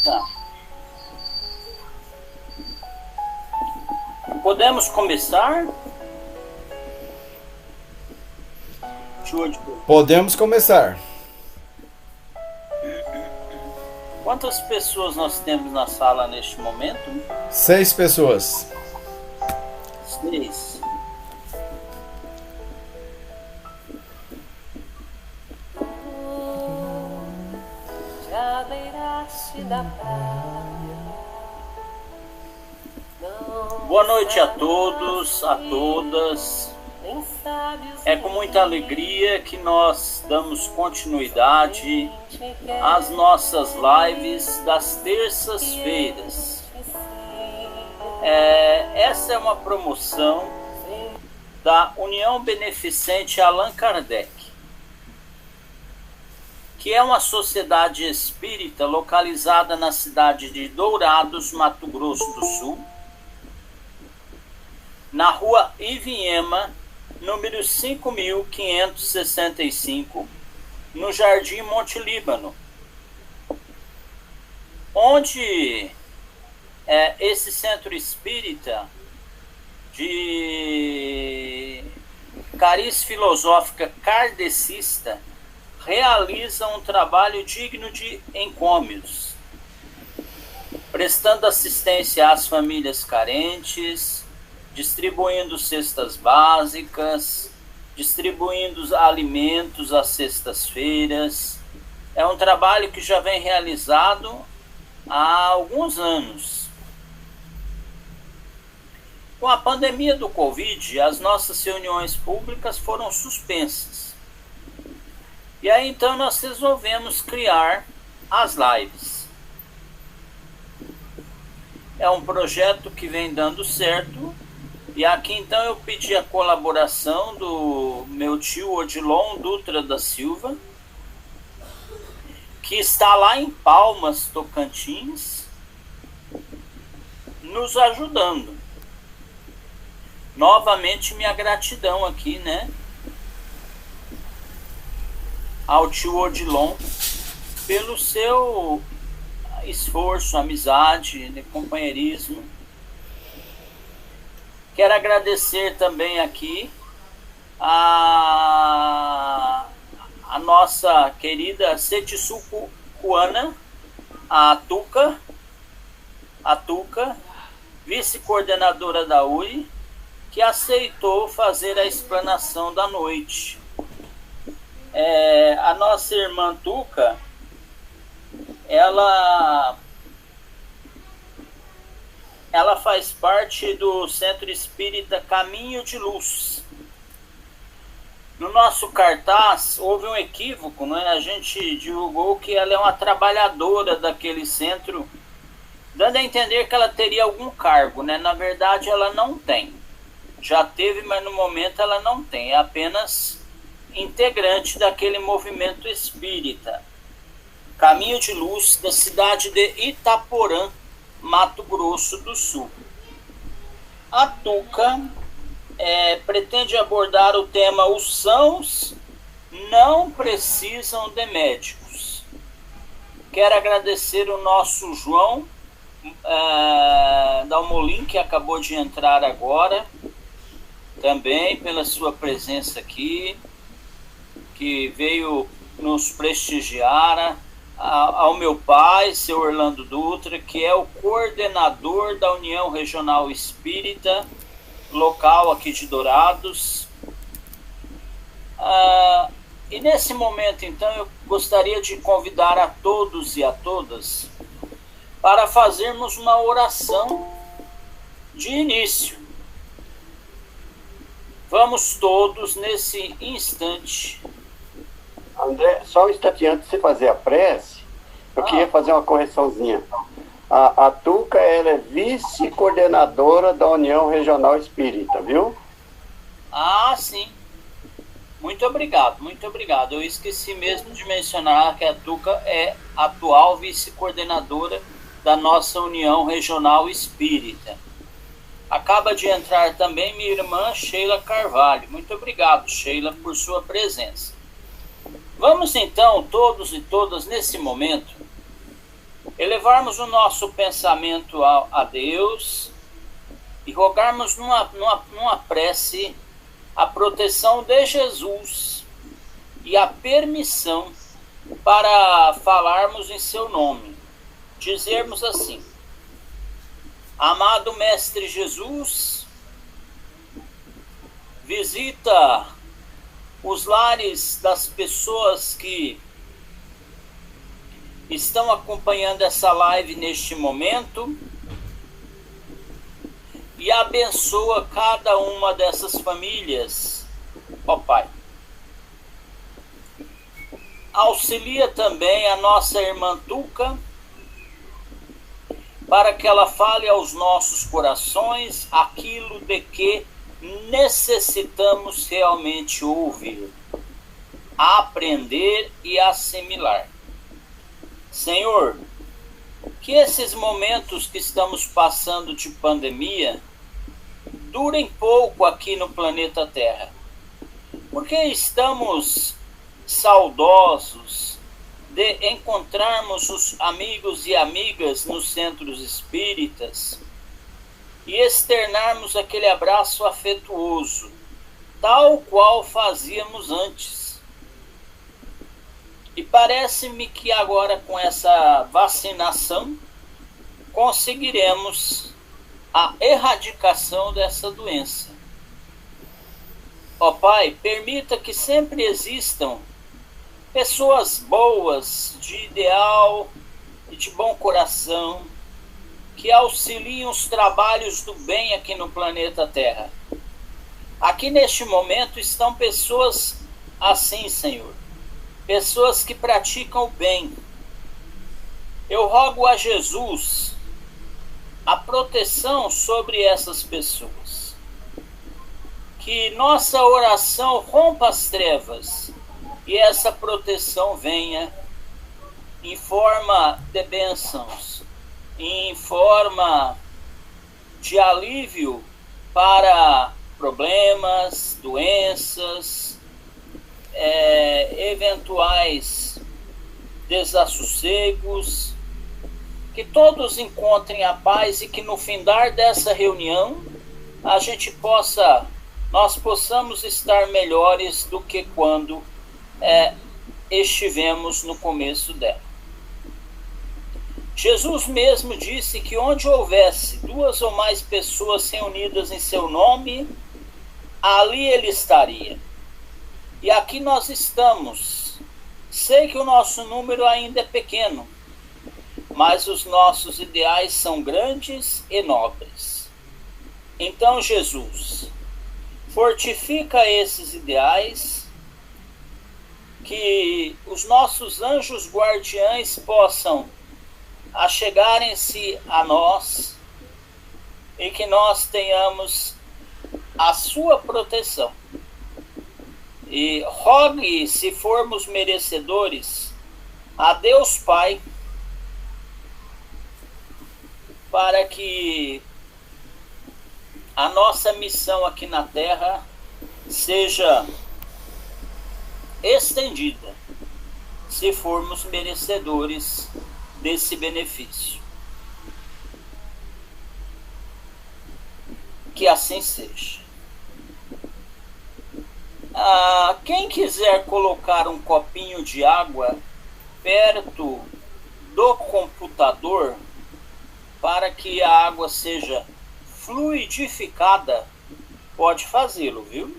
Tá. Podemos começar? Podemos começar. Quantas pessoas nós temos na sala neste momento? 6 pessoas. 6. Já beiraste da praia. Boa noite a todos, a todas. É com muita alegria que nós damos continuidade às nossas lives das terças-feiras. Essa é uma promoção da União Beneficente Allan Kardec, que é uma sociedade espírita localizada na cidade de Dourados, Mato Grosso do Sul, na rua Ivinhema, número 5565, no Jardim Monte Líbano, onde esse centro espírita de cariz filosófica kardecista realiza um trabalho digno de encômios, prestando assistência às famílias carentes, distribuindo cestas básicas, distribuindo alimentos às sextas-feiras. É um trabalho que já vem realizado há alguns anos. Com a pandemia do Covid, as nossas reuniões públicas foram suspensas. E aí então nós resolvemos criar as lives. É um projeto que vem dando certo. E aqui então eu pedi a colaboração do meu tio Odilon Dutra da Silva, que está lá em Palmas, Tocantins, nos ajudando. Novamente minha gratidão aqui, né, ao tio Odilon pelo seu esforço, amizade, companheirismo. Quero agradecer também aqui a nossa querida Setsuko Kuana, a Tuca, vice-coordenadora da URI, que aceitou fazer a explanação da noite. A nossa irmã Tuca, ela faz parte do Centro Espírita Caminho de Luz. No nosso cartaz houve um equívoco, né? A gente divulgou que ela é uma trabalhadora daquele centro, dando a entender que ela teria algum cargo, né? Na verdade ela não tem. Já teve, mas no momento ela não tem. É apenas integrante daquele movimento espírita Caminho de Luz da cidade de Itaporã, Mato Grosso do Sul. A Tuca pretende abordar o tema Os sãos não precisam de médicos. Quero agradecer o nosso João Dalmolin, que acabou de entrar agora, também pela sua presença aqui, que veio nos prestigiar, ao meu pai, seu Orlando Dutra, que é o coordenador da União Regional Espírita, local aqui de Dourados. E nesse momento, então, eu gostaria de convidar a todos e a todas para fazermos uma oração de início. Vamos todos, nesse instante. André, só um instante antes de você fazer a prece, eu queria fazer uma correçãozinha. A Tuca, ela é vice-coordenadora da União Regional Espírita, viu? Ah, sim. Muito obrigado, muito obrigado. Eu esqueci mesmo de mencionar que a Tuca é atual vice-coordenadora da nossa União Regional Espírita. Acaba de entrar também minha irmã Sheila Carvalho. Muito obrigado, Sheila, por sua presença. Vamos então, todos e todas, nesse momento, elevar levarmos o nosso pensamento a Deus e rogarmos numa prece a proteção de Jesus e a permissão para falarmos em seu nome. Dizermos assim: amado Mestre Jesus, visita os lares das pessoas que estão acompanhando essa live neste momento e abençoa cada uma dessas famílias, ó Pai. Auxilia também a nossa irmã Tuca, para que ela fale aos nossos corações aquilo de que necessitamos realmente ouvir, aprender e assimilar. Senhor, que esses momentos que estamos passando de pandemia durem pouco aqui no planeta Terra, porque estamos saudosos de encontrarmos os amigos e amigas nos centros espíritas e externarmos aquele abraço afetuoso, tal qual fazíamos antes. E parece-me que agora, com essa vacinação, conseguiremos a erradicação dessa doença. Ó Pai, permita que sempre existam pessoas boas, de ideal e de bom coração, que auxiliem os trabalhos do bem aqui no planeta Terra. Aqui neste momento estão pessoas assim, Senhor, pessoas que praticam o bem. Eu rogo a Jesus a proteção sobre essas pessoas. Que nossa oração rompa as trevas e essa proteção venha em forma de bênçãos, em forma de alívio para problemas, doenças, eventuais desassossegos, que todos encontrem a paz e que no findar dessa reunião nós possamos estar melhores do que quando estivemos no começo dela. Jesus mesmo disse que onde houvesse 2 ou mais pessoas reunidas em seu nome, ali ele estaria. E aqui nós estamos. Sei que o nosso número ainda é pequeno, mas os nossos ideais são grandes e nobres. Então, Jesus, fortifica esses ideais, que os nossos anjos guardiães possam achegarem-se a nós e que nós tenhamos a sua proteção. E rogue, se formos merecedores, a Deus Pai, para que a nossa missão aqui na Terra seja estendida, se formos merecedores desse benefício. Que assim seja. Quem quiser colocar um copinho de água perto do computador para que a água seja fluidificada, pode fazê-lo, viu?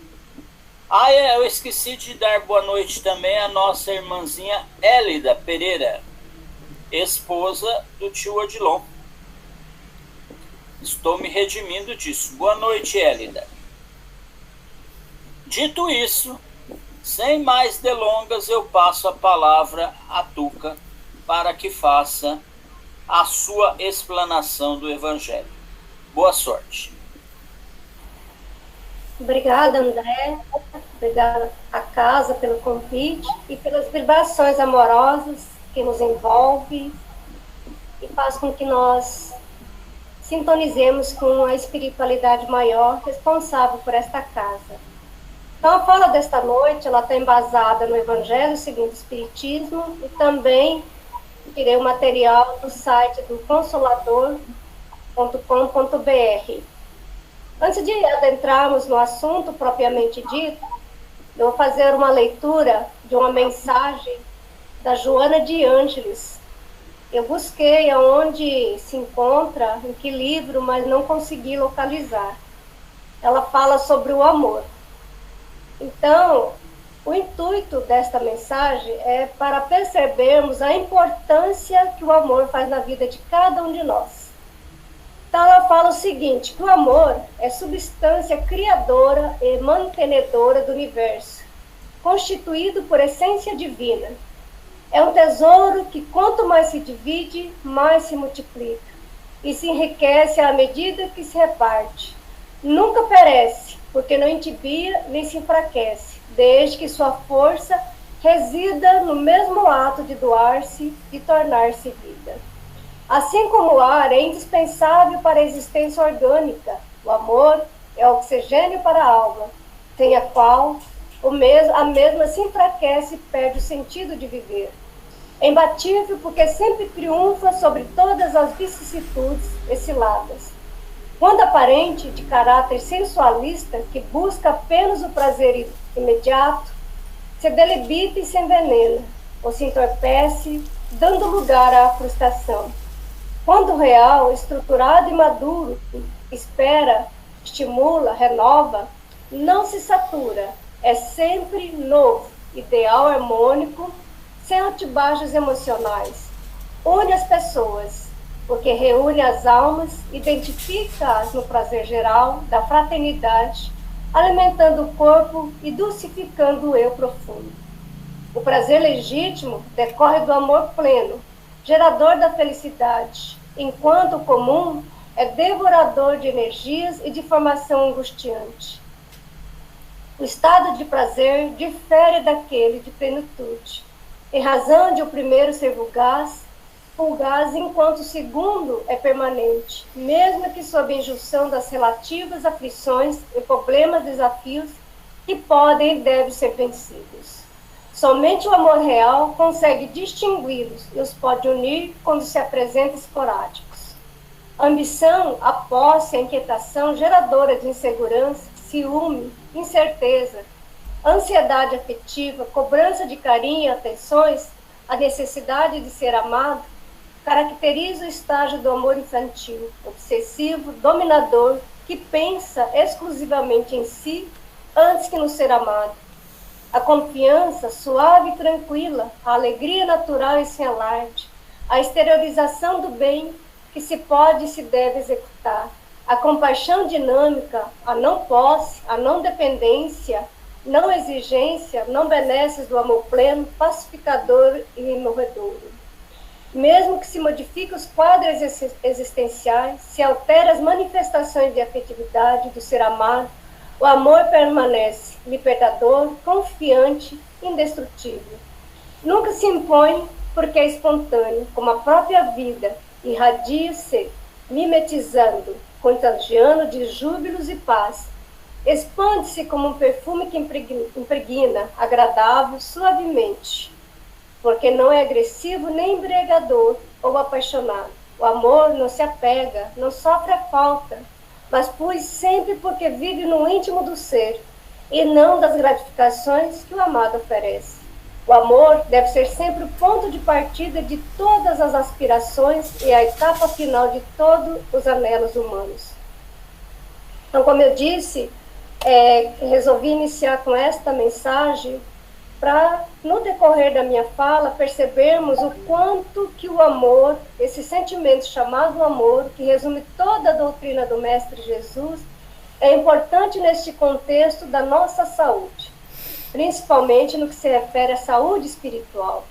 Eu esqueci de dar boa noite também à nossa irmãzinha Hélida Pereira, esposa do tio Odilon. Estou me redimindo disso. Boa noite, Hélida. Dito isso, sem mais delongas, eu passo a palavra a Tuca para que faça a sua explanação do Evangelho. Boa sorte. Obrigada, André. Obrigada à casa pelo convite e pelas vibrações amorosas que nos envolve e faz com que nós sintonizemos com a espiritualidade maior responsável por esta casa. Então, a fala desta noite, ela está embasada no Evangelho segundo o Espiritismo e também tirei o material do site do consolador.com.br. Antes de adentrarmos no assunto propriamente dito, eu vou fazer uma leitura de uma mensagem da Joana de Ângeles. Eu busquei aonde se encontra, em que livro, mas não consegui localizar. Ela fala sobre o amor. Então, o intuito desta mensagem é para percebermos a importância que o amor faz na vida de cada um de nós. Então, ela fala o seguinte, que o amor é substância criadora e mantenedora do universo, constituído por essência divina. É um tesouro que, quanto mais se divide, mais se multiplica e se enriquece à medida que se reparte. Nunca perece, porque não entibia nem se enfraquece, desde que sua força resida no mesmo ato de doar-se e tornar-se vida. Assim como o ar é indispensável para a existência orgânica, o amor é oxigênio para a alma, sem a qual a mesma se enfraquece e perde o sentido de viver. É imbatível porque sempre triunfa sobre todas as vicissitudes e ciladas. Quando aparente, de caráter sensualista, que busca apenas o prazer imediato, se delibita e se envenena, ou se entorpece, dando lugar à frustração. Quando real, estruturado e maduro, espera, estimula, renova, não se satura, é sempre novo, ideal harmônico, sem altibaixos emocionais. Une as pessoas, porque reúne as almas, identifica-as no prazer geral da fraternidade, alimentando o corpo e dulcificando o eu profundo. O prazer legítimo decorre do amor pleno, gerador da felicidade, enquanto o comum é devorador de energias e de formação angustiante. O estado de prazer difere daquele de plenitude, em razão de o primeiro ser fugaz, enquanto o segundo é permanente, mesmo que sob injunção das relativas aflições e problemas, desafios que podem e devem ser vencidos. Somente o amor real consegue distingui-los e os pode unir quando se apresentam esporádicos. A ambição, a posse, a inquietação geradora de insegurança, ciúme, incerteza, ansiedade afetiva, cobrança de carinho e atenções, a necessidade de ser amado, caracteriza o estágio do amor infantil, obsessivo, dominador, que pensa exclusivamente em si antes que no ser amado. A confiança suave e tranquila, a alegria natural e sem alarde, a exteriorização do bem que se pode e se deve executar, a compaixão dinâmica, a não posse, a não dependência, não exigência, não benesses do amor pleno, pacificador e imorredouro. Mesmo que se modifiquem os quadros existenciais, se alterem as manifestações de afetividade do ser amado, o amor permanece libertador, confiante, indestrutível. Nunca se impõe porque é espontâneo, como a própria vida, irradia-se, mimetizando, contagiando de júbilos e paz. Expande-se como um perfume que impregna, agradável, suavemente, porque não é agressivo nem embriagador ou apaixonado. O amor não se apega, não sofre a falta, mas flui sempre porque vive no íntimo do ser, e não das gratificações que o amado oferece. O amor deve ser sempre o ponto de partida de todas as aspirações e a etapa final de todos os anelos humanos. Então, como eu disse, resolvi iniciar com esta mensagem para, no decorrer da minha fala, percebermos o quanto que o amor, esse sentimento chamado amor, que resume toda a doutrina do Mestre Jesus, é importante neste contexto da nossa saúde, principalmente no que se refere à saúde espiritual.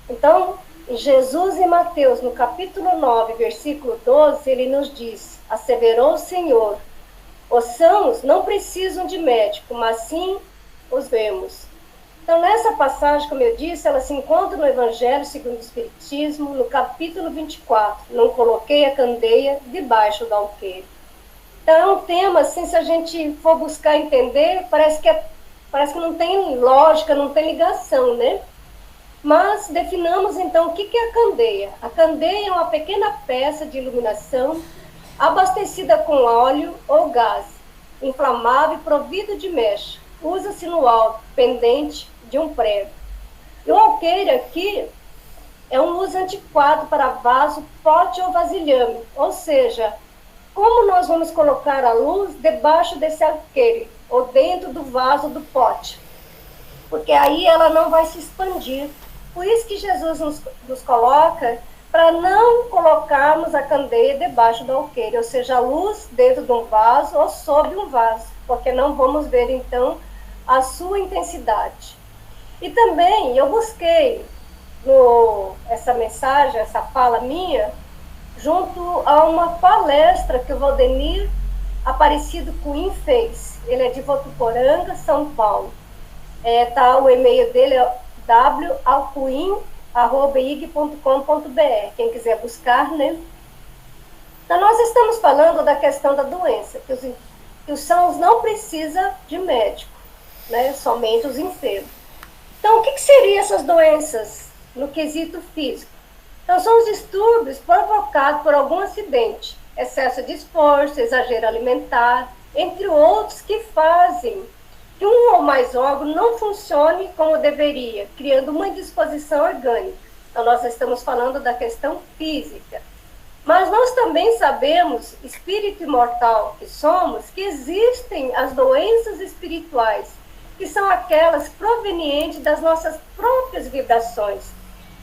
Então, em Jesus e Mateus, no capítulo 9, versículo 12, ele nos diz: asseverou o Senhor, os sãos não precisam de médico, mas sim os vemos. Então, nessa passagem, como eu disse, ela se encontra no Evangelho segundo o Espiritismo, no capítulo 24. Não coloquei a candeia debaixo do alqueire. Então, é um tema, assim, se a gente for buscar entender, parece que não tem lógica, não tem ligação, né? Mas definamos então o que é a candeia. A candeia é uma pequena peça de iluminação abastecida com óleo ou gás, inflamável e provido de mecha. Usa-se no alto, pendente de um prego. E o alqueire aqui é um uso antiquado para vaso, pote ou vasilhame, ou seja, como nós vamos colocar a luz debaixo desse alqueire, ou dentro do vaso do pote, porque aí ela não vai se expandir. Por isso que Jesus nos coloca para não colocarmos a candeia debaixo do alqueire, ou seja, a luz dentro de um vaso ou sobre um vaso, porque não vamos ver então a sua intensidade. E também eu busquei essa mensagem, essa fala minha, junto a uma palestra que o Valdemir Aparecido Cunha fez. Ele é de Votuporanga, São Paulo. O e-mail dele é walcuim@ig.com.br, quem quiser buscar, né? Então, nós estamos falando da questão da doença, que os sãos não precisam de médico, né? Somente os enfermos. Então, o que seriam essas doenças no quesito físico? Então, são os distúrbios provocados por algum acidente, excesso de esforço, exagero alimentar, entre outros, que fazem que um ou mais órgão não funcione como deveria, criando uma indisposição orgânica. Então, nós estamos falando da questão física. Mas nós também sabemos, espírito imortal que somos, que existem as doenças espirituais, que são aquelas provenientes das nossas próprias vibrações.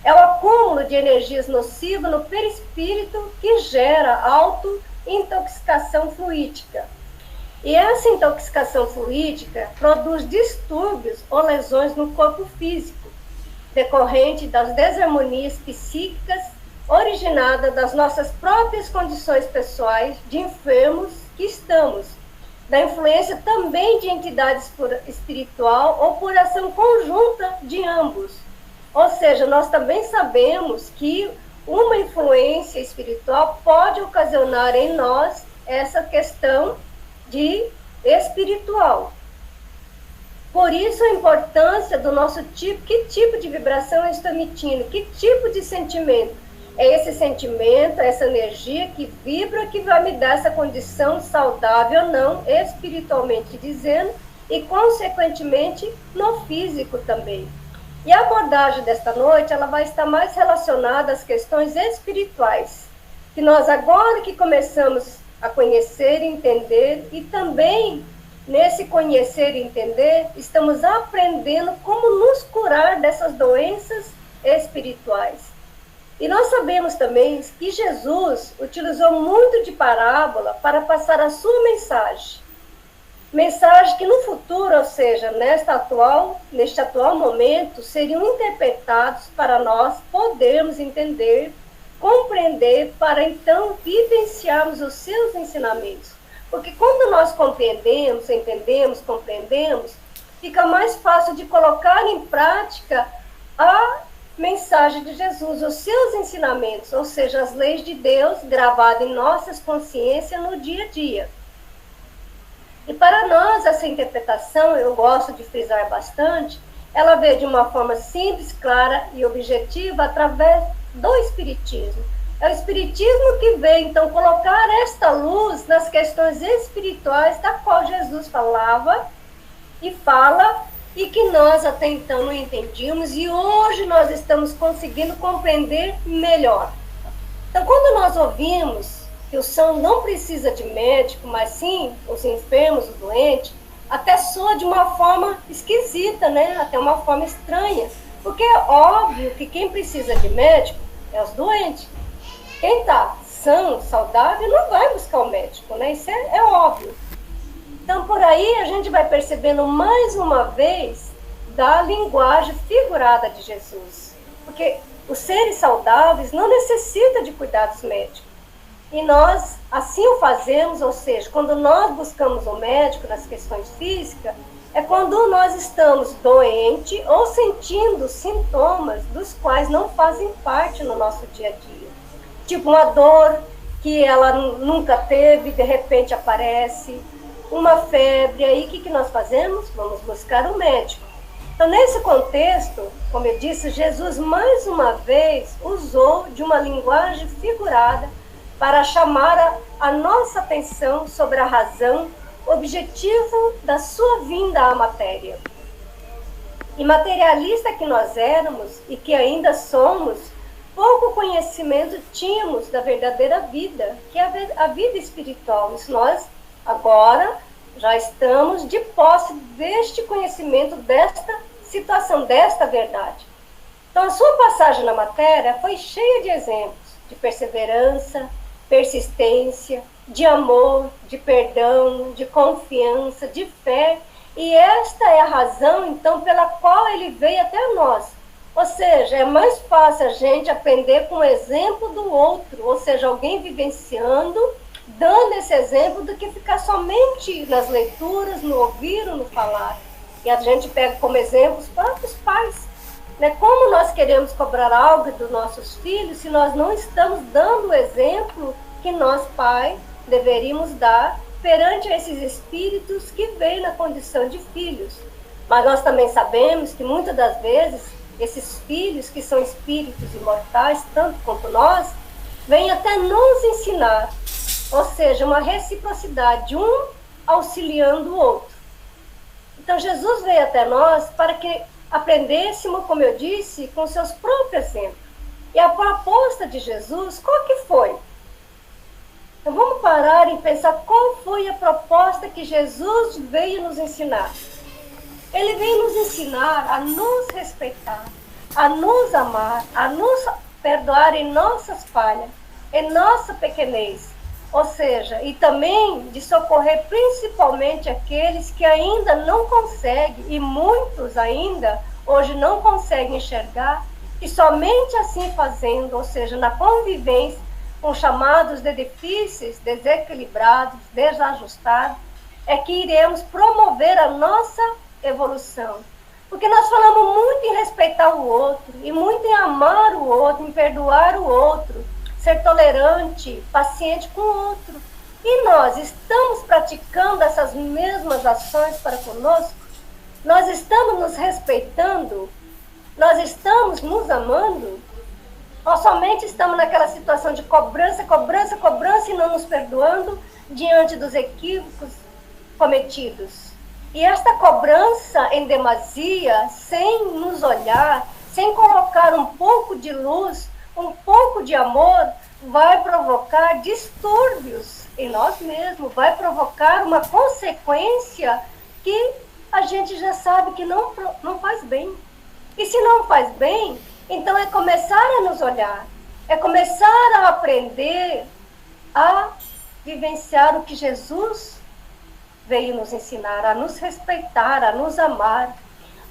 É o acúmulo de energias nocivas no perispírito que gera auto-intoxicação fluídica. E essa intoxicação fluídica produz distúrbios ou lesões no corpo físico, decorrente das desarmonias psíquicas originadas das nossas próprias condições pessoais de enfermos que estamos, da influência também de entidades espiritual ou por ação conjunta de ambos. Ou seja, nós também sabemos que uma influência espiritual pode ocasionar em nós essa questão de espiritual. Por isso a importância do nosso tipo, que tipo de vibração eu estou emitindo, que tipo de sentimento. É esse sentimento, essa energia que vibra, que vai me dar essa condição saudável ou não, espiritualmente dizendo, e consequentemente no físico também. E a abordagem desta noite, ela vai estar mais relacionada às questões espirituais, que nós agora que começamos a conhecer e entender, e também nesse conhecer e entender, estamos aprendendo como nos curar dessas doenças espirituais. E nós sabemos também que Jesus utilizou muito de parábola para passar a sua mensagem. Mensagem que no futuro, ou seja, neste atual momento, seriam interpretados para nós podermos entender, compreender, para então vivenciarmos os seus ensinamentos. Porque quando nós compreendemos, entendemos, compreendemos, fica mais fácil de colocar em prática a mensagem de Jesus, os seus ensinamentos, ou seja, as leis de Deus gravadas em nossas consciências no dia a dia. E para nós, essa interpretação, eu gosto de frisar bastante, ela veio de uma forma simples, clara e objetiva através do Espiritismo. É o Espiritismo que veio, então, colocar esta luz nas questões espirituais da qual Jesus falava e fala, e que nós até então não entendíamos, e hoje nós estamos conseguindo compreender melhor. Então, quando nós ouvimos que o são não precisa de médico, mas sim os enfermos, os doentes, até soa de uma forma esquisita, né? Até uma forma estranha, porque é óbvio que quem precisa de médico é os doentes. Quem está são, saudável, não vai buscar o médico, né? Isso é óbvio. Então, por aí a gente vai percebendo mais uma vez da linguagem figurada de Jesus, porque os seres saudáveis não necessitam de cuidados médicos. E nós assim o fazemos, ou seja, quando nós buscamos um médico nas questões físicas, é quando nós estamos doentes ou sentindo sintomas dos quais não fazem parte no nosso dia a dia. Tipo uma dor que ela nunca teve, de repente aparece, uma febre, aí o que nós fazemos? Vamos buscar um médico. Então, nesse contexto, como eu disse, Jesus mais uma vez usou de uma linguagem figurada para chamar a nossa atenção sobre a razão, objetivo da sua vinda à matéria. E materialista que nós éramos e que ainda somos, pouco conhecimento tínhamos da verdadeira vida, que é a vida espiritual. Isso nós agora já estamos de posse deste conhecimento, desta situação, desta verdade. Então, a sua passagem na matéria foi cheia de exemplos de perseverança, persistência, de amor, de perdão, de confiança, de fé. E esta é a razão, então, pela qual ele veio até nós. Ou seja, é mais fácil a gente aprender com o exemplo do outro, ou seja, alguém vivenciando, dando esse exemplo, do que ficar somente nas leituras, no ouvir ou no falar. E a gente pega como exemplo os próprios pais. Né? Como nós queremos cobrar algo dos nossos filhos se nós não estamos dando o exemplo que nós, pai, deveríamos dar perante esses espíritos que vêm na condição de filhos. Mas nós também sabemos que muitas das vezes esses filhos, que são espíritos imortais, tanto quanto nós, vêm até nos ensinar, ou seja, uma reciprocidade, um auxiliando o outro. Então Jesus veio até nós para que aprendêssemos, como eu disse, com seus próprios exemplos. E a proposta de Jesus, qual que foi? Então vamos parar e pensar qual foi a proposta que Jesus veio nos ensinar. Ele veio nos ensinar a nos respeitar, a nos amar, a nos perdoar em nossas falhas, em nossa pequenez. Ou seja, e também de socorrer principalmente aqueles que ainda não conseguem, e muitos ainda hoje não conseguem enxergar, e somente assim fazendo, ou seja, na convivência com chamados de difíceis, desequilibrados, desajustados, é que iremos promover a nossa evolução. Porque nós falamos muito em respeitar o outro, e muito em amar o outro, em perdoar o outro, ser tolerante, paciente com o outro. E nós estamos praticando essas mesmas ações para conosco? Nós estamos nos respeitando? Nós estamos nos amando? Ou somente estamos naquela situação de cobrança, cobrança, cobrança e não nos perdoando diante dos equívocos cometidos? E esta cobrança em demasia, sem nos olhar, sem colocar um pouco de luz, um pouco de amor, vai provocar distúrbios em nós mesmos, vai provocar uma consequência que a gente já sabe que não faz bem. E se não faz bem, então é começar a nos olhar, é começar a aprender a vivenciar o que Jesus veio nos ensinar, a nos respeitar, a nos amar.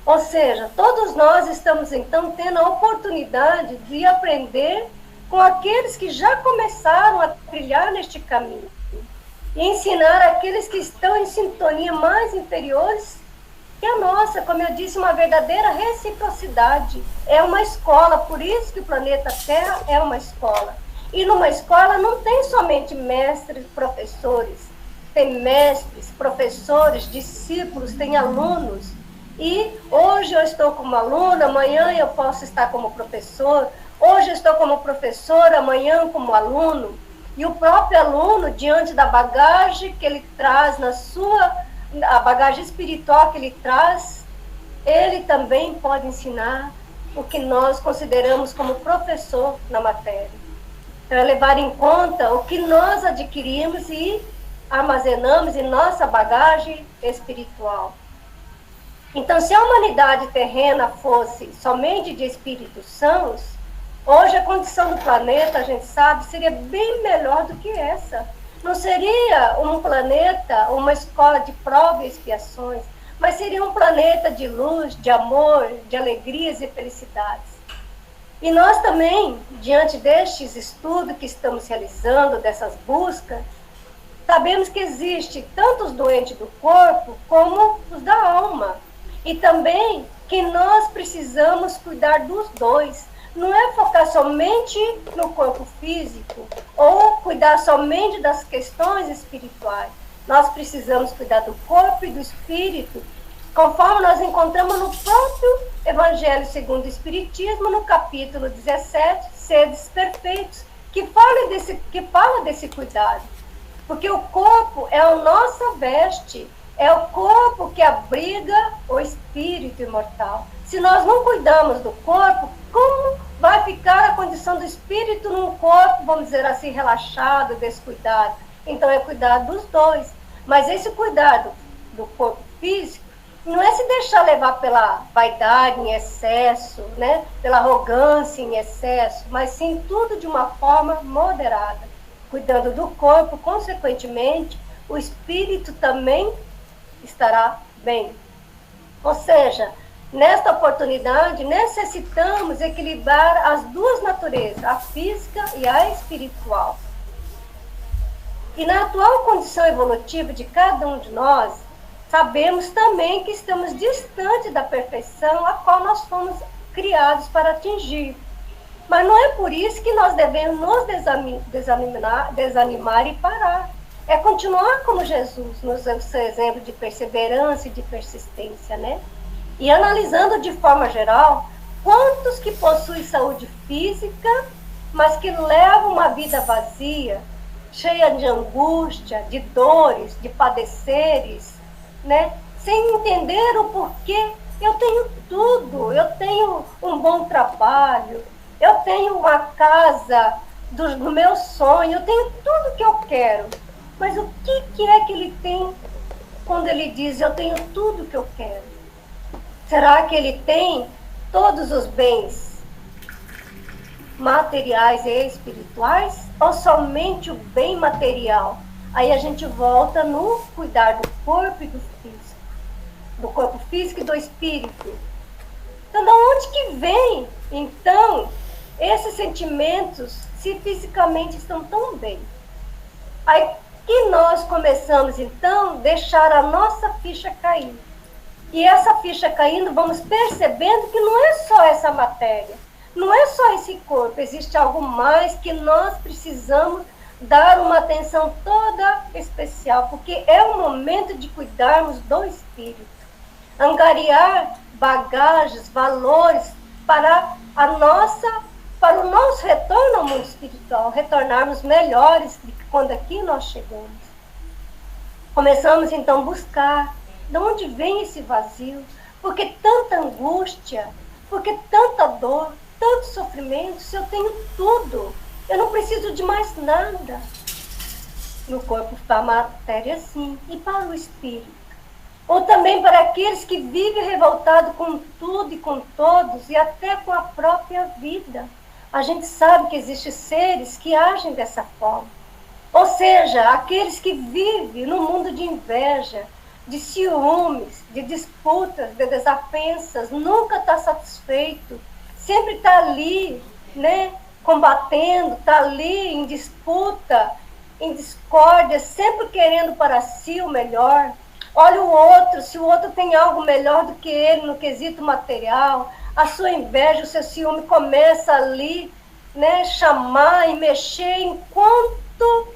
Ou seja, todos nós estamos então tendo a oportunidade de aprender com aqueles que já começaram a trilhar neste caminho e ensinar aqueles que estão em sintonia mais inferiores que a nossa. Como eu disse, uma verdadeira reciprocidade. É uma escola, por isso que o planeta Terra é uma escola. E numa escola não tem somente mestres, professores, tem mestres, professores, discípulos, tem alunos. E hoje eu estou como aluna, amanhã eu posso estar como professor, hoje eu estou como professor, amanhã como aluno. E o próprio aluno, diante da bagagem que ele traz a bagagem espiritual que ele traz, ele também pode ensinar o que nós consideramos como professor na matéria. Então, é levar em conta o que nós adquirimos e armazenamos em nossa bagagem espiritual. Então, se a humanidade terrena fosse somente de espíritos sãos, hoje a condição do planeta, a gente sabe, seria bem melhor do que essa. Não seria um planeta, uma escola de provas e expiações, mas seria um planeta de luz, de amor, de alegrias e felicidades. E nós também, diante destes estudos que estamos realizando, dessas buscas, sabemos que existe tanto os doentes do corpo como os da alma. E também que nós precisamos cuidar dos dois. Não é focar somente no corpo físico ou cuidar somente das questões espirituais. Nós precisamos cuidar do corpo e do espírito conforme nós encontramos no próprio Evangelho segundo o Espiritismo, no capítulo 17, sedes perfeitos, que fala desse cuidado. Porque o corpo é a nossa veste, é o corpo que abriga o espírito imortal. Se nós não cuidamos do corpo, como vai ficar a condição do espírito num corpo, vamos dizer assim, relaxado, descuidado? Então é cuidar dos dois. Mas esse cuidado do corpo físico não é se deixar levar pela vaidade em excesso, né? Pela arrogância em excesso, mas sim tudo de uma forma moderada. Cuidando do corpo, consequentemente, o espírito também estará bem. Ou seja, nesta oportunidade, necessitamos equilibrar as duas naturezas, a física e a espiritual. E na atual condição evolutiva de cada um de nós, sabemos também que estamos distantes da perfeição a qual nós fomos criados para atingir. Mas não é por isso que nós devemos nos desanimar e parar. É continuar como Jesus, no seu exemplo de perseverança e de persistência, né? E analisando de forma geral, quantos que possuem saúde física, mas que levam uma vida vazia, cheia de angústia, de dores, de padeceres, né? Sem entender o porquê. Eu tenho tudo, eu tenho um bom trabalho, eu tenho uma casa do meu sonho, eu tenho tudo que eu quero. Mas o que é que ele tem quando ele diz, eu tenho tudo que eu quero? Será que ele tem todos os bens materiais e espirituais? Ou somente o bem material? Aí a gente volta no cuidar do corpo e do físico. Do corpo físico e do espírito. Então, de onde que vem, então, esses sentimentos, se fisicamente estão tão bem? Aí que nós começamos, então, deixar a nossa ficha cair. E essa ficha caindo, vamos percebendo que não é só essa matéria, não é só esse corpo, existe algo mais que nós precisamos dar uma atenção toda especial, porque é o momento de cuidarmos do espírito, angariar bagagens, valores para para o nosso retorno ao mundo espiritual, retornarmos melhores do que quando aqui nós chegamos. Começamos então a buscar de onde vem esse vazio, porque tanta angústia, porque tanta dor, tanto sofrimento, se eu tenho tudo, eu não preciso de mais nada. No corpo da matéria, sim, e para o espírito. Ou também para aqueles que vivem revoltados com tudo e com todos, e até com a própria vida. A gente sabe que existem seres que agem dessa forma. Ou seja, aqueles que vivem no mundo de inveja, de ciúmes, de disputas, de desavenças, nunca está satisfeito, sempre está ali, né, combatendo, está ali em disputa, em discórdia, sempre querendo para si o melhor. Olha o outro, se o outro tem algo melhor do que ele no quesito material, a sua inveja, o seu ciúme começa ali, né, chamar e mexer, enquanto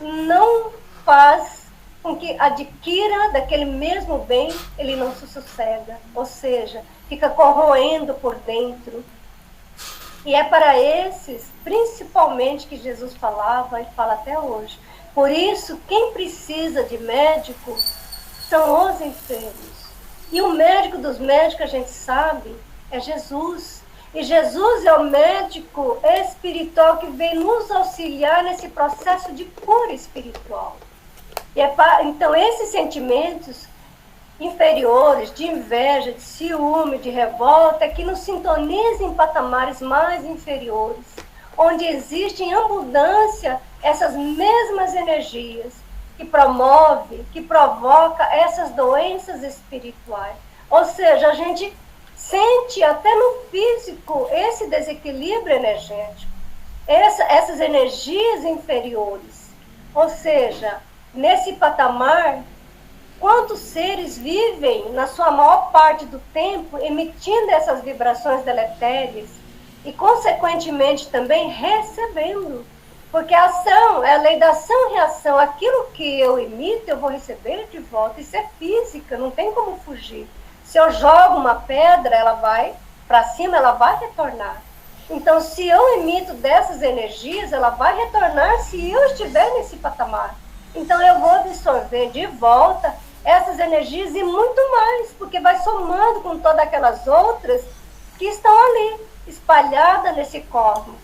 não faz com que adquira daquele mesmo bem, ele não se sossega, ou seja, fica corroendo por dentro. E é para esses, principalmente, que Jesus falava e fala até hoje. Por isso, quem precisa de médico são os enfermos. E o médico dos médicos, a gente sabe, é Jesus. E Jesus é o médico espiritual que vem nos auxiliar nesse processo de cura espiritual. E então, esses sentimentos inferiores, de inveja, de ciúme, de revolta, que nos sintonizam em patamares mais inferiores, onde existem em abundância essas mesmas energias que provoca essas doenças espirituais. Ou seja, a gente sente até no físico esse desequilíbrio energético, essas energias inferiores. Ou seja, nesse patamar, quantos seres vivem, na sua maior parte do tempo, emitindo essas vibrações deletérias e, consequentemente, também recebendo. Porque a ação é a lei da ação e reação. Aquilo que eu emito, eu vou receber de volta. Isso é física, não tem como fugir. Se eu jogo uma pedra, ela vai para cima, ela vai retornar. Então, se eu emito dessas energias, ela vai retornar se eu estiver nesse patamar. Então, eu vou absorver de volta essas energias e muito mais, porque vai somando com todas aquelas outras que estão ali, espalhadas nesse cosmos.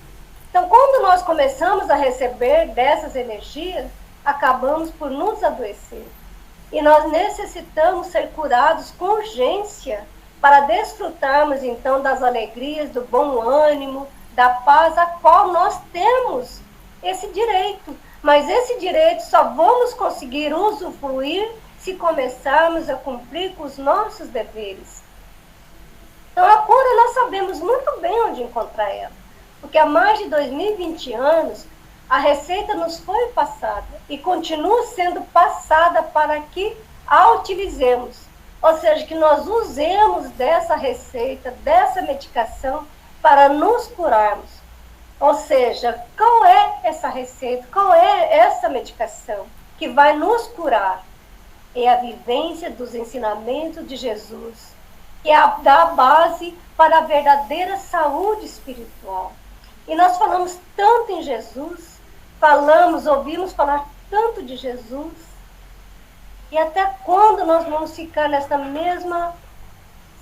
Então, quando nós começamos a receber dessas energias, acabamos por nos adoecer. E nós necessitamos ser curados com urgência para desfrutarmos, então, das alegrias, do bom ânimo, da paz, a qual nós temos esse direito. Mas esse direito só vamos conseguir usufruir se começarmos a cumprir com os nossos deveres. Então, a cura, nós sabemos muito bem onde encontrar ela. Porque há mais de 2020 anos, a receita nos foi passada e continua sendo passada para que a utilizemos. Ou seja, que nós usemos dessa receita, dessa medicação, para nos curarmos. Ou seja, qual é essa receita, qual é essa medicação que vai nos curar? É a vivência dos ensinamentos de Jesus, que é a base para a verdadeira saúde espiritual. E nós falamos tanto em Jesus, ouvimos falar tanto de Jesus, e até quando nós vamos ficar nessa mesma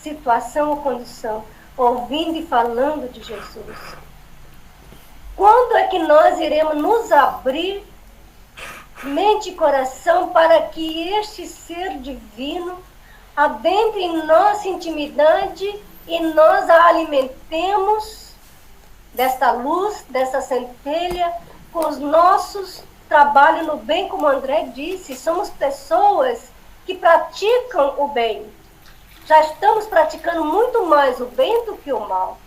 situação ou condição, ouvindo e falando de Jesus? Quando é que nós iremos nos abrir mente e coração para que este ser divino adentre em nossa intimidade e nós a alimentemos desta luz, dessa centelha, com os nossos trabalhos no bem, como o André disse, somos pessoas que praticam o bem. Já estamos praticando muito mais o bem do que o mal.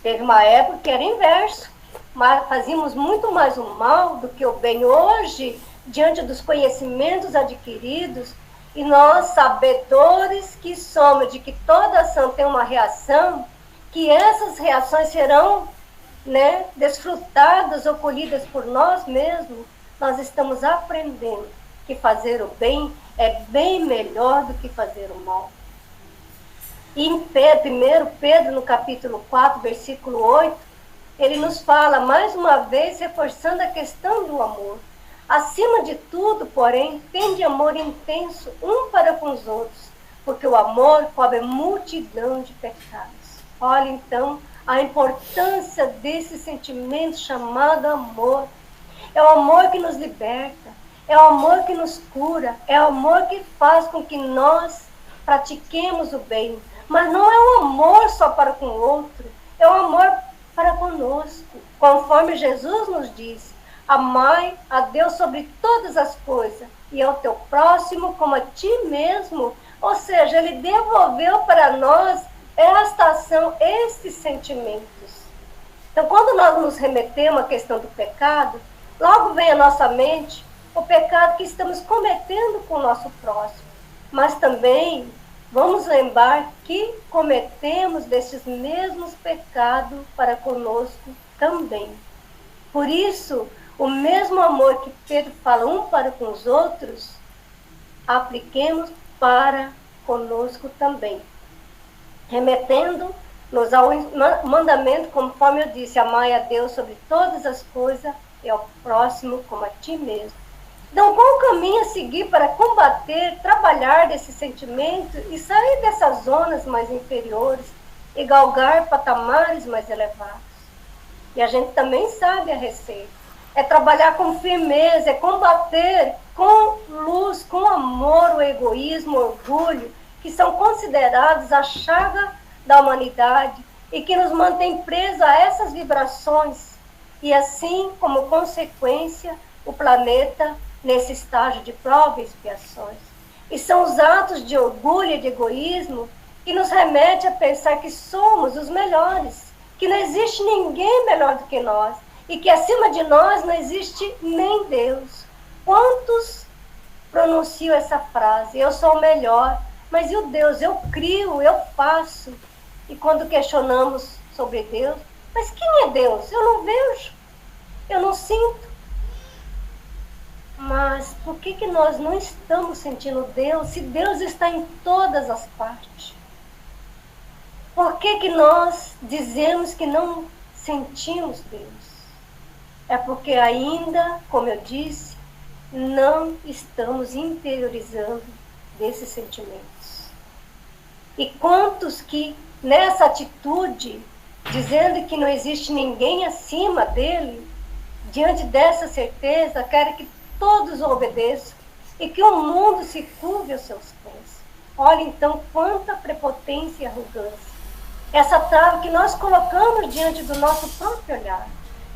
Teve uma época que era inverso, mas fazíamos muito mais o mal do que o bem. Hoje, diante dos conhecimentos adquiridos, e nós, sabedores que somos de que toda ação tem uma reação, que essas reações serão, desfrutadas ou colhidas por nós mesmos, nós estamos aprendendo que fazer o bem é bem melhor do que fazer o mal. E em 1 Pedro, no capítulo 4, versículo 8, ele nos fala, mais uma vez, reforçando a questão do amor. Acima de tudo, porém, tende amor intenso um para com os outros, porque o amor cobre multidão de pecados. Olha, então, a importância desse sentimento chamado amor. É o amor que nos liberta, é o amor que nos cura, é o amor que faz com que nós pratiquemos o bem. Mas não é um amor só para com o outro, é um amor para conosco. Conforme Jesus nos diz, amai a Deus sobre todas as coisas e ao teu próximo como a ti mesmo. Ou seja, ele devolveu para nós esta ação, estes sentimentos. Então, quando nós nos remetemos à questão do pecado, logo vem à nossa mente o pecado que estamos cometendo com o nosso próximo. Mas também vamos lembrar que cometemos desses mesmos pecados para conosco também. Por isso, o mesmo amor que Pedro fala um para com os outros, apliquemos para conosco também. Remetendo-nos ao mandamento, conforme eu disse, amai a Deus sobre todas as coisas e ao próximo como a ti mesmo. Então, qual o caminho a seguir para combater, trabalhar desse sentimento e sair dessas zonas mais inferiores e galgar patamares mais elevados? E a gente também sabe a receita. É trabalhar com firmeza, é combater com luz, com amor, o egoísmo, o orgulho, que são considerados a chaga da humanidade e que nos mantém presos a essas vibrações. E assim, como consequência, o planeta nesse estágio de prova e expiações. E são os atos de orgulho e de egoísmo que nos remete a pensar que somos os melhores, que não existe ninguém melhor do que nós, e que acima de nós não existe nem Deus. Quantos pronunciam essa frase? Eu sou o melhor, mas e o Deus? Eu crio, eu faço. E quando questionamos sobre Deus, mas quem é Deus? Eu não vejo, eu não sinto. Mas Mas por que nós não estamos sentindo Deus se Deus está em todas as partes? Por que nós dizemos que não sentimos Deus? É porque ainda, como eu disse, não estamos interiorizando desses sentimentos. E quantos que nessa atitude, dizendo que não existe ninguém acima dele, diante dessa certeza, querem que todos o obedeçam e que o mundo se curve aos seus pés. Olha então quanta prepotência e arrogância. Essa trava que nós colocamos diante do nosso próprio olhar,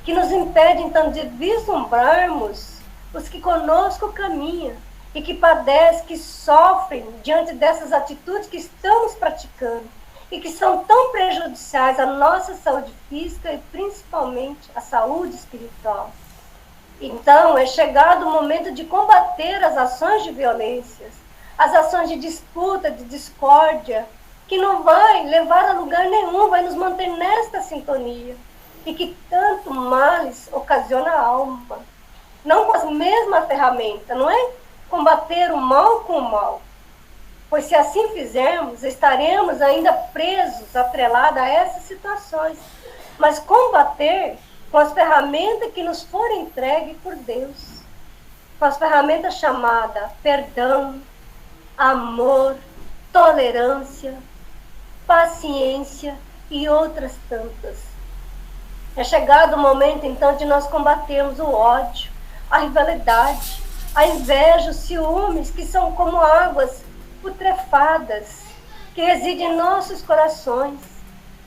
que nos impede então de vislumbrarmos os que conosco caminham e que padecem, que sofrem diante dessas atitudes que estamos praticando e que são tão prejudiciais à nossa saúde física e principalmente à saúde espiritual. Então, é chegado o momento de combater as ações de violências, as ações de disputa, de discórdia, que não vai levar a lugar nenhum, vai nos manter nesta sintonia, e que tanto males ocasiona a alma. Não com a mesma ferramenta, não é? Combater o mal com o mal. Pois se assim fizermos, estaremos ainda presos, atrelados a essas situações. Mas combater com as ferramentas que nos foram entregues por Deus. Com as ferramentas chamadas perdão, amor, tolerância, paciência e outras tantas. É chegado o momento, então, de nós combatermos o ódio, a rivalidade, a inveja, os ciúmes, que são como águas putrefadas, que residem em nossos corações,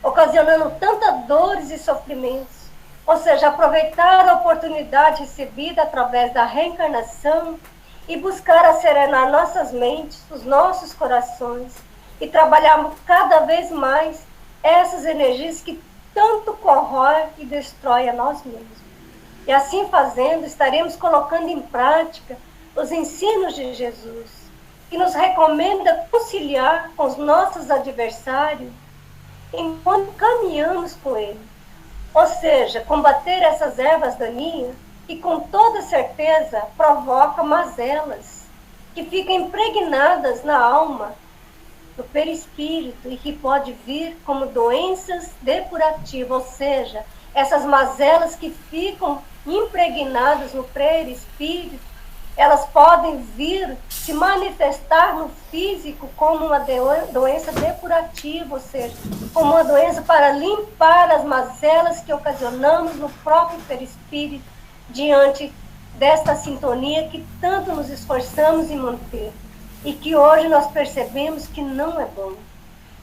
ocasionando tantas dores e sofrimentos. Ou seja, aproveitar a oportunidade recebida através da reencarnação e buscar serenar nossas mentes, os nossos corações, e trabalhar cada vez mais essas energias que tanto corroem e destroem a nós mesmos. E assim fazendo, estaremos colocando em prática os ensinos de Jesus, que nos recomenda conciliar com os nossos adversários enquanto caminhamos com ele. Ou seja, combater essas ervas daninhas que com toda certeza provocam mazelas, que ficam impregnadas na alma, no perispírito, e que pode vir como doenças depurativas, ou seja, essas mazelas que ficam impregnadas no perispírito, elas podem vir se manifestar no físico como uma doença depurativa, ou seja, como uma doença para limpar as mazelas que ocasionamos no próprio perispírito diante desta sintonia que tanto nos esforçamos em manter e que hoje nós percebemos que não é bom.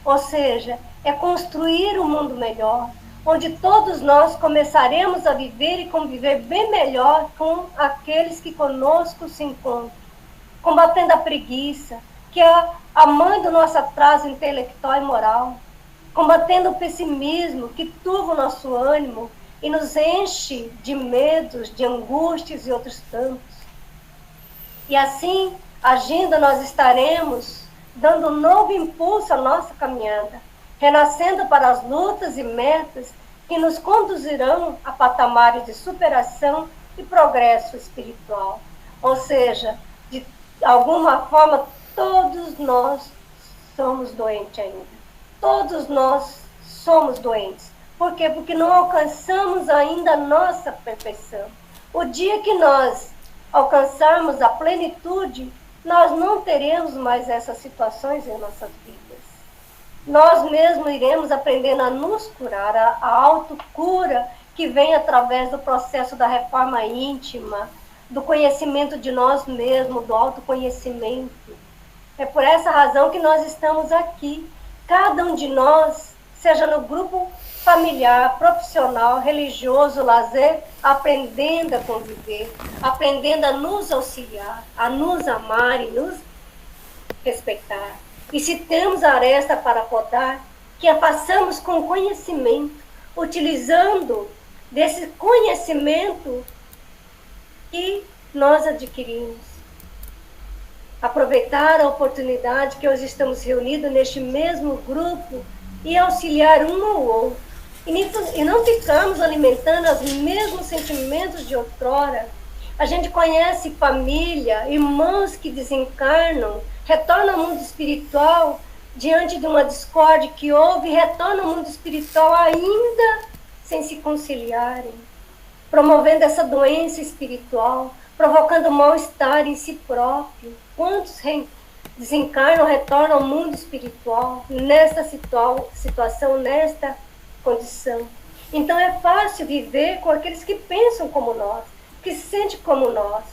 Ou seja, é construir um mundo melhor, onde todos nós começaremos a viver e conviver bem melhor com aqueles que conosco se encontram, combatendo a preguiça, que é a mãe do nosso atraso intelectual e moral, combatendo o pessimismo que turva o nosso ânimo e nos enche de medos, de angústias e outros tantos. E assim, agindo, nós estaremos dando um novo impulso à nossa caminhada, renascendo para as lutas e metas que nos conduzirão a patamares de superação e progresso espiritual. Ou seja, de alguma forma, todos nós somos doentes ainda. Todos nós somos doentes. Por quê? Porque não alcançamos ainda a nossa perfeição. O dia que nós alcançarmos a plenitude, nós não teremos mais essas situações em nossas vidas. Nós mesmos iremos aprendendo a nos curar, a autocura que vem através do processo da reforma íntima, do conhecimento de nós mesmos, do autoconhecimento. É por essa razão que nós estamos aqui, cada um de nós, seja no grupo familiar, profissional, religioso, lazer, aprendendo a conviver, aprendendo a nos auxiliar, a nos amar e nos respeitar. E se temos aresta para podar, que a façamos com conhecimento, utilizando desse conhecimento que nós adquirimos. Aproveitar a oportunidade que hoje estamos reunidos neste mesmo grupo e auxiliar um ao outro. E não ficamos alimentando os mesmos sentimentos de outrora, A gente conhece família, irmãos que desencarnam, retornam ao mundo espiritual diante de uma discórdia que houve, retornam ao mundo espiritual ainda sem se conciliarem, promovendo essa doença espiritual, provocando mal-estar em si próprio. Quantos desencarnam, retornam ao mundo espiritual nesta situação, nesta condição? Então é fácil viver com aqueles que pensam como nós, que se sentem como nós,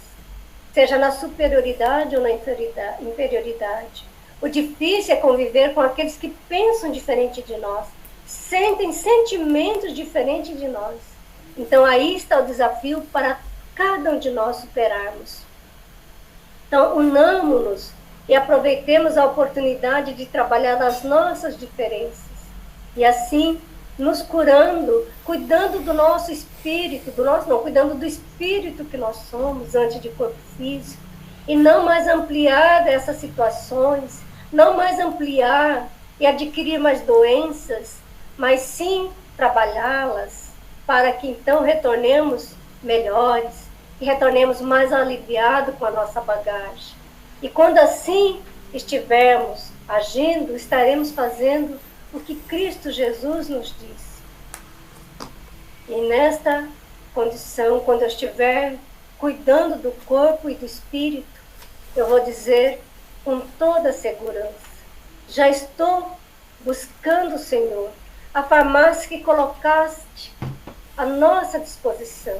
seja na superioridade ou na inferioridade. O difícil é conviver com aqueles que pensam diferente de nós, sentem sentimentos diferentes de nós. Então aí está o desafio para cada um de nós superarmos. Então unamos-nos e aproveitemos a oportunidade de trabalhar nas nossas diferenças. E assim, nos curando, cuidando do nosso espírito, cuidando do espírito que nós somos antes de corpo físico. E não mais ampliar essas situações, não mais ampliar e adquirir mais doenças, mas sim trabalhá-las para que então retornemos melhores e retornemos mais aliviados com a nossa bagagem. E quando assim estivermos agindo, estaremos fazendo o que Cristo Jesus nos disse. E nesta condição, quando eu estiver cuidando do corpo e do espírito, eu vou dizer com toda segurança: já estou buscando, Senhor, a farmácia que colocaste à nossa disposição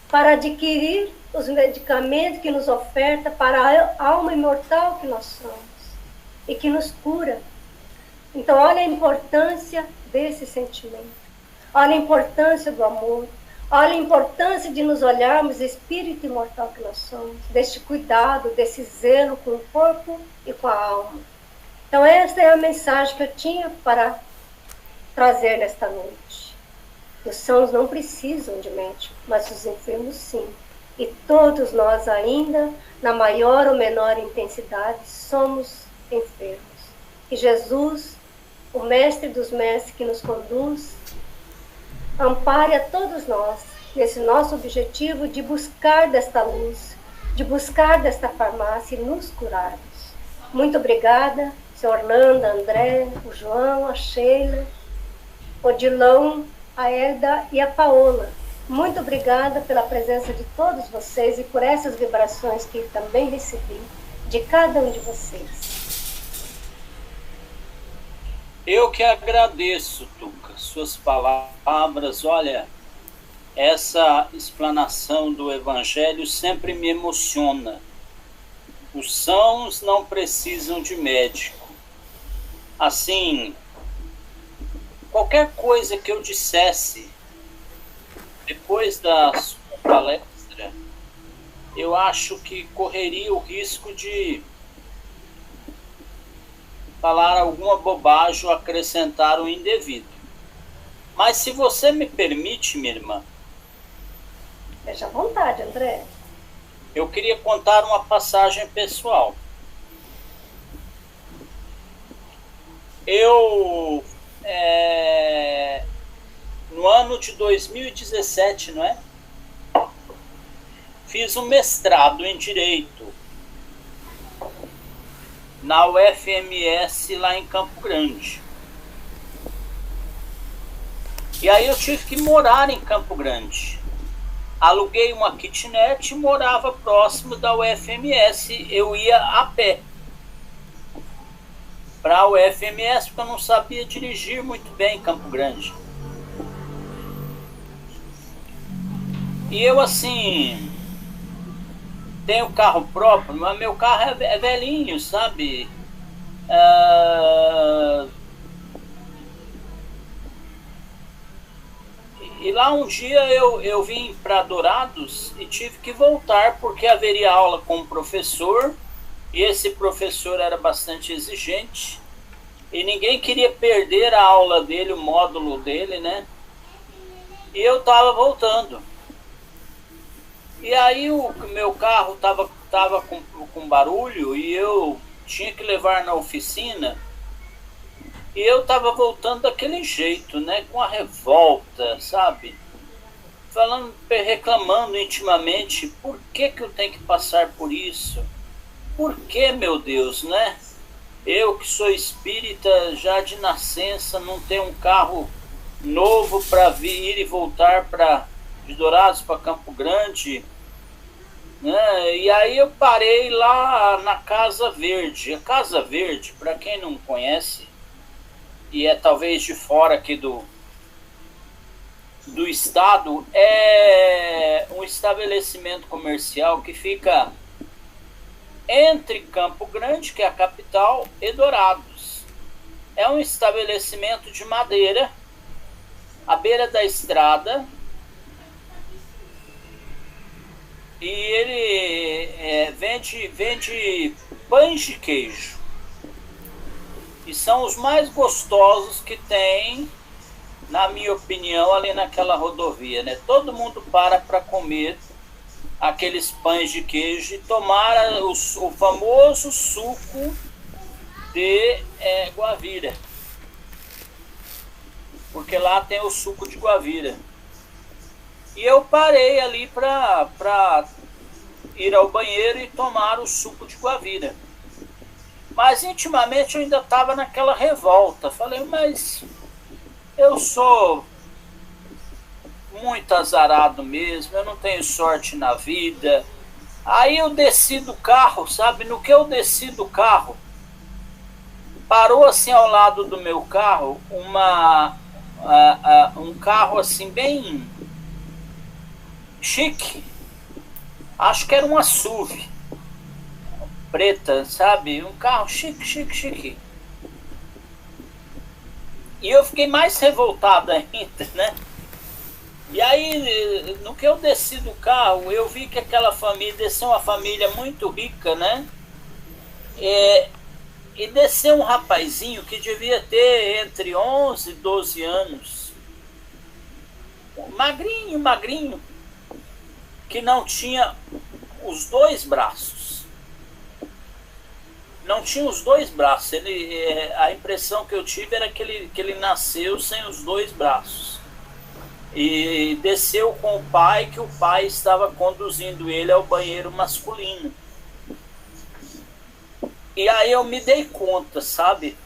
para adquirir os medicamentos que nos oferta para a alma imortal que nós somos e que nos cura. Então, olha a importância desse sentimento, olha a importância do amor, olha a importância de nos olharmos espírito imortal que nós somos, deste cuidado, desse zelo com o corpo e com a alma. Então, essa é a mensagem que eu tinha para trazer nesta noite. Os sãos não precisam de médico, mas os enfermos sim. E todos nós ainda, na maior ou menor intensidade, somos enfermos. E Jesus, o Mestre dos Mestres que nos conduz, ampare a todos nós nesse nosso objetivo de buscar desta luz, de buscar desta farmácia e nos curarmos. Muito obrigada, Sr. Orlando, a André, o João, a Sheila, o Dilão, a Elda e a Paola. Muito obrigada pela presença de todos vocês e por essas vibrações que também recebi de cada um de vocês. Eu que agradeço, Tuca, suas palavras. Olha, essa explanação do Evangelho sempre me emociona. Os sãos não precisam de médico. Assim, qualquer coisa que eu dissesse depois da sua palestra, eu acho que correria o risco de falar alguma bobagem ou acrescentar o indevido. Mas se você me permite, minha irmã, Seja à vontade, André. eu queria contar uma passagem pessoal. Eu, no ano de 2017, não é? Fiz um mestrado em Direito na UFMS lá em Campo Grande. E aí eu tive que morar em Campo Grande. Aluguei uma kitnet e morava próximo da UFMS. Eu ia a pé para a UFMS porque eu não sabia dirigir muito bem em Campo Grande. E eu assim, tenho carro próprio, mas meu carro é velhinho, sabe? E lá um dia eu vim para Dourados e tive que voltar porque haveria aula com um professor e esse professor era bastante exigente e ninguém queria perder a aula dele, o módulo dele, né? E eu estava voltando. E aí o meu carro tava com barulho e eu tinha que levar na oficina. E eu estava voltando daquele jeito, né? Com a revolta, sabe? falando, reclamando intimamente, por que eu tenho que passar por isso? Por que, meu Deus, né? Eu que sou espírita já de nascença, não tenho um carro novo para vir e voltar de Dourados para Campo Grande, né? E aí eu parei lá na Casa Verde. A Casa Verde, para quem não conhece, e é talvez de fora aqui do estado, é um estabelecimento comercial que fica entre Campo Grande, que é a capital, e Dourados. É um estabelecimento de madeira, à beira da estrada, e ele vende pães de queijo. E são os mais gostosos que tem, na minha opinião, ali naquela rodovia, né? Todo mundo para comer aqueles pães de queijo e tomar o famoso suco de guavira. Porque lá tem o suco de guavira. E eu parei ali para ir ao banheiro e tomar o suco de guavira. Mas intimamente eu ainda estava naquela revolta. Falei, mas eu sou muito azarado mesmo, eu não tenho sorte na vida. Aí eu desci do carro, sabe? No que eu desci do carro, parou assim ao lado do meu carro um carro assim bem chique. Acho que era uma SUV preta, sabe? Um carro chique. E eu fiquei mais revoltado ainda, né? E aí, no que eu desci do carro, eu vi que aquela família, desceu uma família muito rica, né? E desceu um rapazinho que devia ter entre 11 e 12 anos. Magrinho, que não tinha os dois braços. Não tinha os dois braços. A impressão que eu tive era que ele nasceu sem os dois braços. E desceu com o pai, que o pai estava conduzindo ele ao banheiro masculino. E aí eu me dei conta, sabe?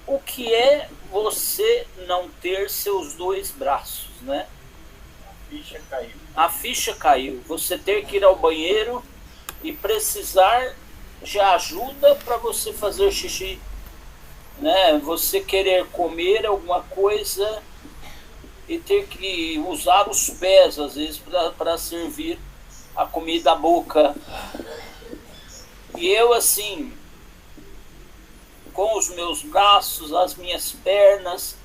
O que é você não ter seus dois braços, né? A ficha caiu. Você ter que ir ao banheiro e precisar de ajuda para você fazer xixi, né? Você querer comer alguma coisa e ter que usar os pés, às vezes, para servir a comida à boca. E eu, assim, com os meus braços, as minhas pernas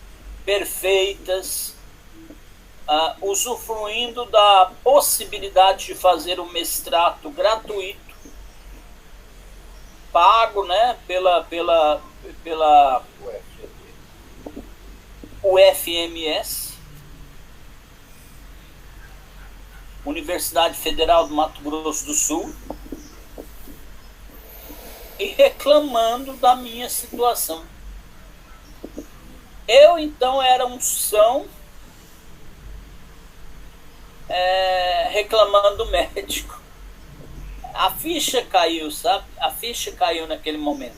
perfeitas, usufruindo da possibilidade de fazer um mestrado gratuito, pago, né, pela UFMS, Universidade Federal do Mato Grosso do Sul, e reclamando da minha situação. Eu, então, era um são reclamando do médico. A ficha caiu, sabe? A ficha caiu naquele momento.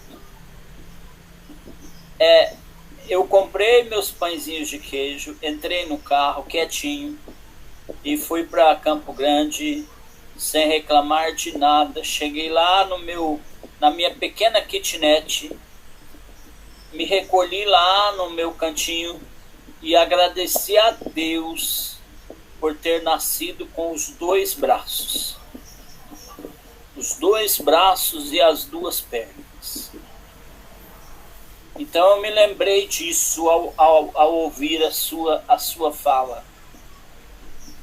Eu comprei meus pãezinhos de queijo, entrei no carro quietinho e fui para Campo Grande sem reclamar de nada. Cheguei lá na minha pequena kitnet, me recolhi lá no meu cantinho e agradeci a Deus por ter nascido com os dois braços. Os dois braços e as duas pernas. Então eu me lembrei disso ao ouvir a sua fala.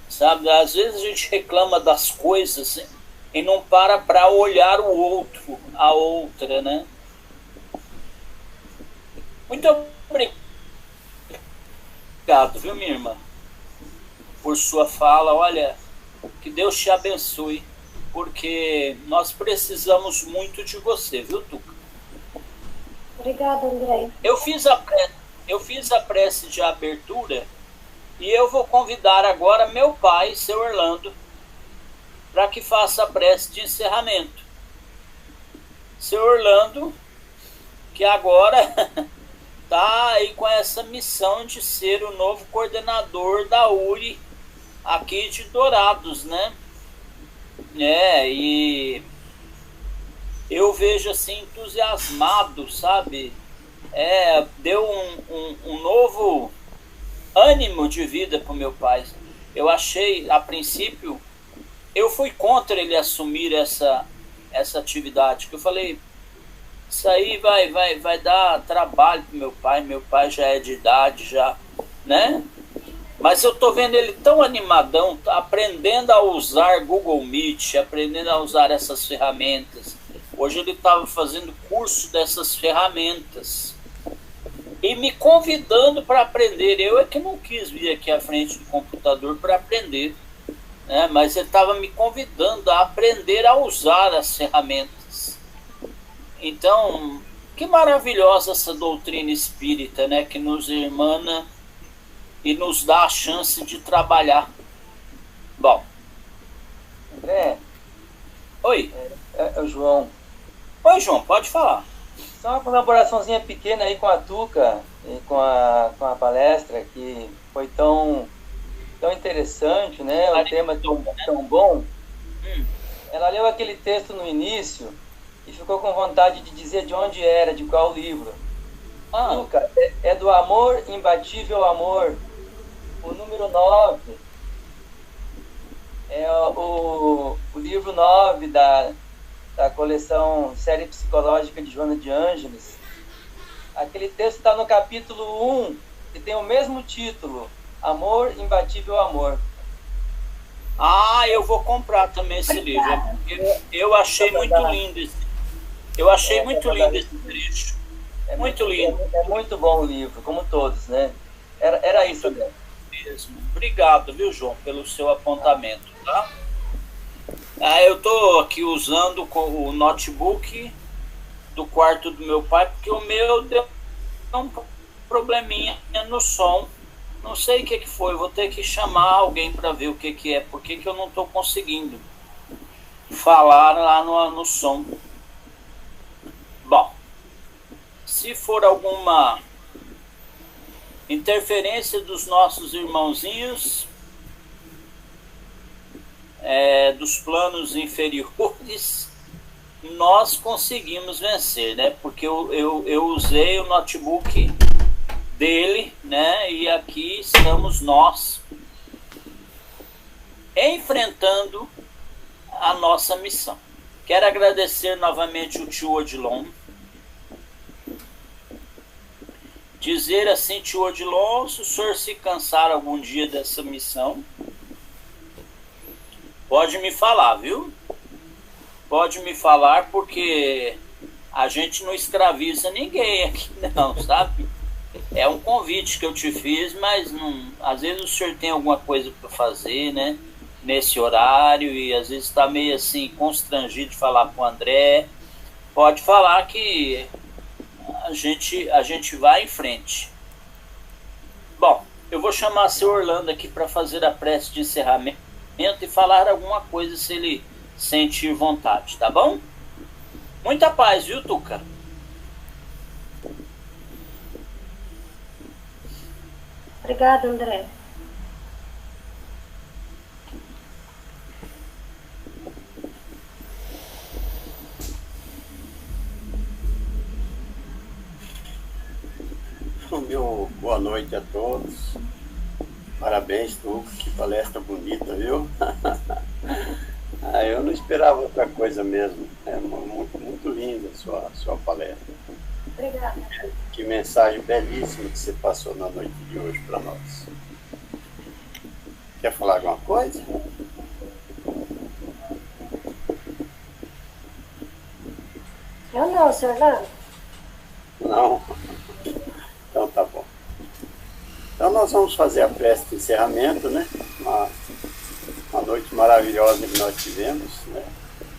Sabe, às vezes a gente reclama das coisas e não para olhar o outro, a outra, né? Muito obrigado, viu, minha irmã, por sua fala. Olha, que Deus te abençoe, porque nós precisamos muito de você, viu, Tuca? Obrigada, André. Eu fiz a prece de abertura E eu vou convidar agora meu pai, seu Orlando, para que faça a prece de encerramento. Seu Orlando, que agora está aí com essa missão de ser o novo coordenador da URI aqui de Dourados, né? E eu vejo assim entusiasmado, sabe? Deu um novo ânimo de vida para o meu pai. Eu achei, a princípio, eu fui contra ele assumir essa atividade, que eu falei, isso aí vai dar trabalho para meu pai já é de idade, já, né? Mas eu tô vendo ele tão animadão, aprendendo a usar Google Meet, aprendendo a usar essas ferramentas. Hoje ele estava fazendo curso dessas ferramentas e me convidando para aprender. Eu é que não quis vir aqui à frente do computador para aprender, né? Mas ele estava me convidando a aprender a usar as ferramentas. Então, que maravilhosa essa doutrina espírita, né? Que nos irmana e nos dá a chance de trabalhar. Bom. André. Oi. É o João. Oi, João, pode falar. Só uma colaboraçãozinha pequena aí com a Tuca e com a palestra, que foi tão interessante, né? O tema tão bom. Ela leu aquele texto no início e ficou com vontade de dizer de onde era, de qual livro. Tuca, é do Amor, Imbatível Amor, o número 9. É o livro 9 da coleção Série Psicológica de Joana de Ângeles. Aquele texto está no capítulo 1, que tem o mesmo título, Amor, Imbatível Amor. Eu vou comprar também esse livro. Eu achei muito lindo esse. Eu achei muito lindo esse trecho. Muito lindo. É muito bom o livro, como todos, né? Era isso mesmo. Obrigado, viu, João, pelo seu apontamento, tá? Eu tô aqui usando o notebook do quarto do meu pai, porque o meu deu um probleminha no som. Não sei o que foi, vou ter que chamar alguém para ver o que é, porque eu não estou conseguindo falar lá no som. Bom, se for alguma interferência dos nossos irmãozinhos dos planos inferiores, nós conseguimos vencer, né? Porque eu usei o notebook dele, né? E aqui estamos nós enfrentando a nossa missão. Quero agradecer novamente o tio Odilon. Dizer assim, tio Odilon, se o senhor se cansar algum dia dessa missão, pode me falar, viu? Pode me falar, porque a gente não escraviza ninguém aqui, não, sabe? É um convite que eu te fiz, mas não, às vezes o senhor tem alguma coisa para fazer, né? Nesse horário, e às vezes está meio assim constrangido de falar com o André. Pode falar que a gente vai em frente. Bom, eu vou chamar seu Orlando aqui para fazer a prece de encerramento e falar alguma coisa se ele sentir vontade, tá bom? Muita paz, viu, Tuca? Obrigada, André. Meu boa noite a todos. Parabéns, Tuca, que palestra bonita, viu? Eu não esperava outra coisa mesmo. É muito, muito linda a sua palestra. Obrigada. Que mensagem belíssima que você passou na noite de hoje para nós. Quer falar alguma coisa? Eu não, senhor Orlando. Não? Então tá bom. Então nós vamos fazer a prece de encerramento, né? Uma noite maravilhosa que nós tivemos, né?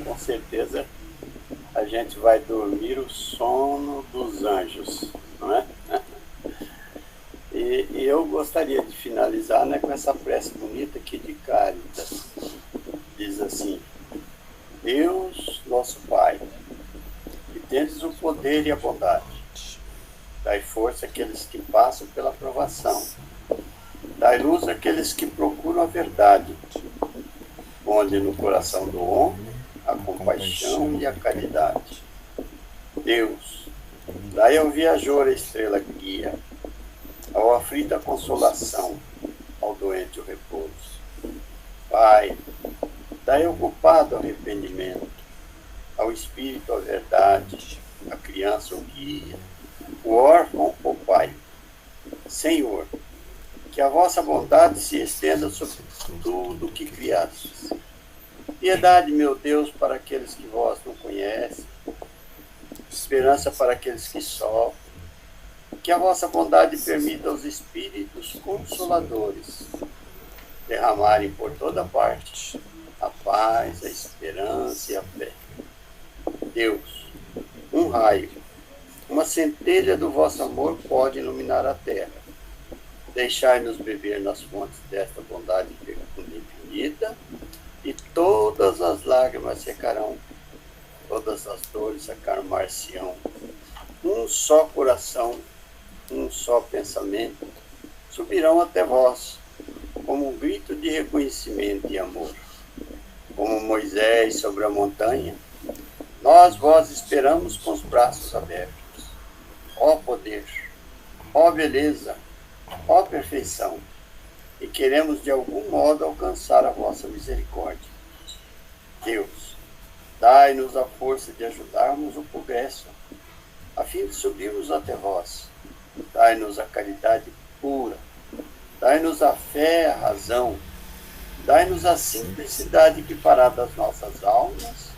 Com certeza a gente vai dormir o sono dos anjos, não é? E eu gostaria de finalizar finalizar, né, com essa prece bonita aqui de Cáritas. Diz assim: Deus, nosso Pai, que tendes o poder e a bondade, dai força àqueles que passam pela provação, dai luz àqueles que procuram a verdade, onde no coração do homem a compaixão e a caridade. Deus, dai ao viajor a estrela guia, ao aflito a consolação, ao doente o repouso. Pai, dai ao culpado arrependimento, ao espírito a verdade, à criança o guia, o órfão o pai. Senhor, que a vossa bondade se estenda sobre tudo o que criastes. Piedade, meu Deus, para aqueles que vós não conhecem, esperança para aqueles que sofrem. Que a vossa bondade permita aos espíritos consoladores derramarem por toda parte a paz, a esperança e a fé. Deus, um raio, uma centelha do vosso amor pode iluminar a terra. Deixai-nos beber nas fontes desta bondade infinita, e todas as lágrimas secarão, todas as dores acalmar-se-ão. Um só coração, um só pensamento subirão até vós, como um grito de reconhecimento e amor. Como Moisés sobre a montanha, nós vós esperamos com os braços abertos. Ó poder, ó beleza, ó perfeição, e queremos de algum modo alcançar a vossa misericórdia. Deus, dai-nos a força de ajudarmos o progresso, a fim de subirmos até vós. Dai-nos a caridade pura, dai-nos a fé, a razão, dai-nos a simplicidade que fará das nossas almas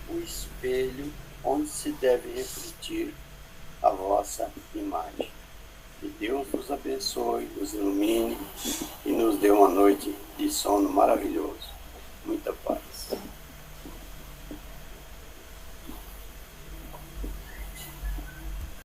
o espelho onde se deve refletir a vossa imagem. Que Deus nos abençoe, nos ilumine e nos dê uma noite de sono maravilhoso. Muita paz.